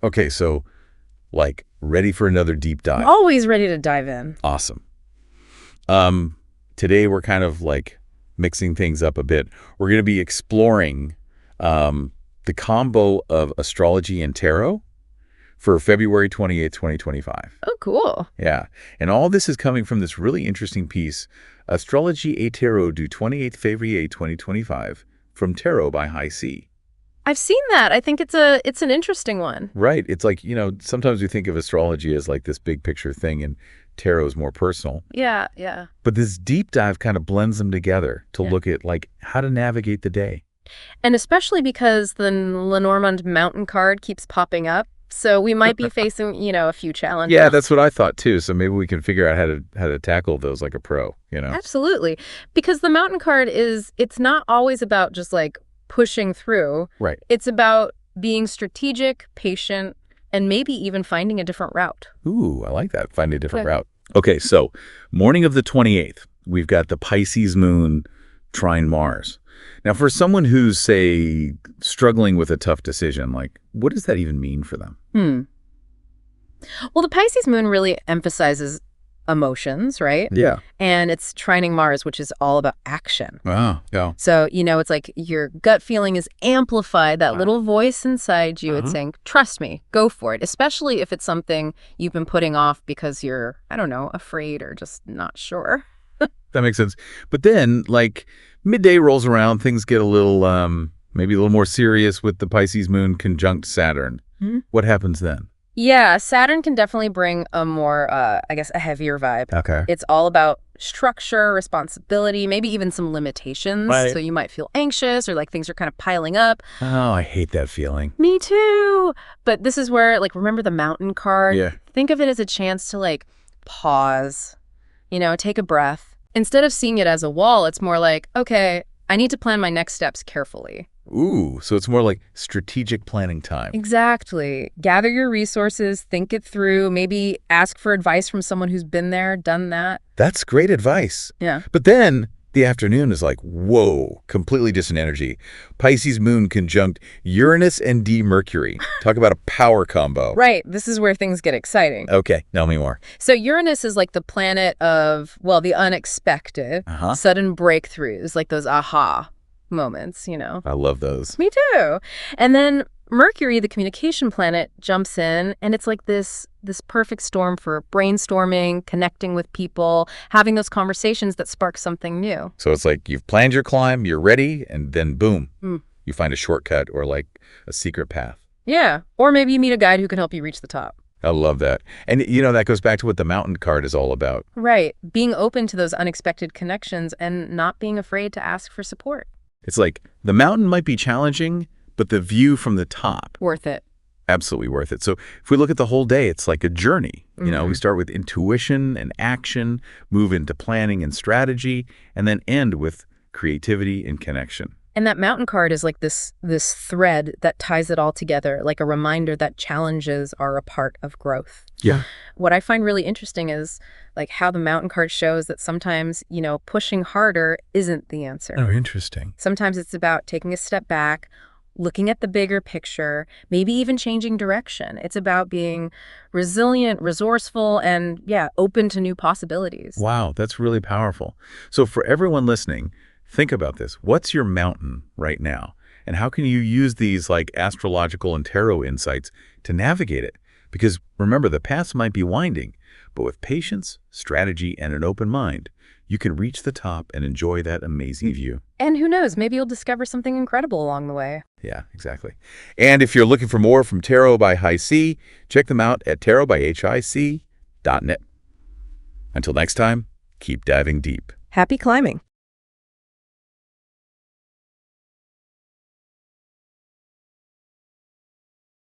Okay, so like ready for another deep dive. I'm always ready to dive in. Awesome. Today we're kind of like mixing things up a bit. We're going to be exploring the combo of astrology and tarot for February 28th, 2025. Oh, cool. Yeah. And all this is coming from this really interesting piece, Astrology et Tarot du 28 février 2025 from Tarot by High C. I've seen that. I think it's an interesting one. Right. It's like, sometimes we think of astrology as like this big picture thing and tarot is more personal. Yeah, yeah. But this deep dive kind of blends them together to look at like how to navigate the day. And especially because the Lenormand mountain card keeps popping up. So we might be facing, a few challenges. Yeah, that's what I thought too. So maybe we can figure out how to tackle those like a pro, Absolutely. Because the mountain card it's not always about just like pushing through. Right. It's about being strategic, patient, and maybe even finding a different route. Ooh, I like that. Find a different route. Okay, so morning of the 28th, we've got the Pisces moon trine Mars. Now, for someone who's, say, struggling with a tough decision, like, what does that even mean for them? Well, the Pisces moon really emphasizes emotions, right? Yeah. And it's trining Mars, which is all about action. Wow. Yeah. So, it's like your gut feeling is amplified. That little voice inside you, it's saying, trust me, go for it, especially if it's something you've been putting off because you're, I don't know, afraid or just not sure. That makes sense. But then, like, midday rolls around, things get a little, maybe a little more serious with the Pisces moon conjunct Saturn. What happens then? Yeah, Saturn can definitely bring a more, a heavier vibe. Okay. It's all about structure, responsibility, maybe even some limitations. Right. So you might feel anxious or like things are kind of piling up. Oh, I hate that feeling. Me too. But this is where, like, remember the mountain card? Yeah. Think of it as a chance to, like, pause, take a breath. Instead of seeing it as a wall, it's more like, okay, I need to plan my next steps carefully. Ooh, so it's more like strategic planning time. Exactly. Gather your resources, think it through, maybe ask for advice from someone who's been there, done that. That's great advice. Yeah. But then the afternoon is like, whoa, completely different energy. Pisces moon conjunct Uranus and D Mercury. Talk about a power combo. Right. This is where things get exciting. Okay, tell me more. So Uranus is like the planet of, well, the unexpected, sudden breakthroughs, like those aha moments, I love those. Me too. And then Mercury, the communication planet, jumps in, and it's like this perfect storm for brainstorming, connecting with people, having those conversations that spark something new. So it's like you've planned your climb, you're ready, and then boom, you find a shortcut or like a secret path. Yeah. Or maybe you meet a guide who can help you reach the top. I love that. And, that goes back to what the mountain card is all about. Right. Being open to those unexpected connections and not being afraid to ask for support. It's like the mountain might be challenging, but the view from the top. Worth it. Absolutely worth it. So if we look at the whole day, it's like a journey. We start with intuition and action, move into planning and strategy, and then end with creativity and connection. And that mountain card is like this thread that ties it all together, like a reminder that challenges are a part of growth. Yeah. What I find really interesting is like how the mountain card shows that sometimes, pushing harder isn't the answer. Oh, interesting. Sometimes it's about taking a step back, looking at the bigger picture, maybe even changing direction. It's about being resilient, resourceful, and open to new possibilities. Wow, that's really powerful. So for everyone listening, think about this. What's your mountain right now? And how can you use these like astrological and tarot insights to navigate it? Because remember, the paths might be winding, but with patience, strategy, and an open mind, you can reach the top and enjoy that amazing view. And who knows, maybe you'll discover something incredible along the way. Yeah, exactly. And if you're looking for more from Tarot by High C, check them out at tarotbyhic.net. Until next time, keep diving deep. Happy climbing.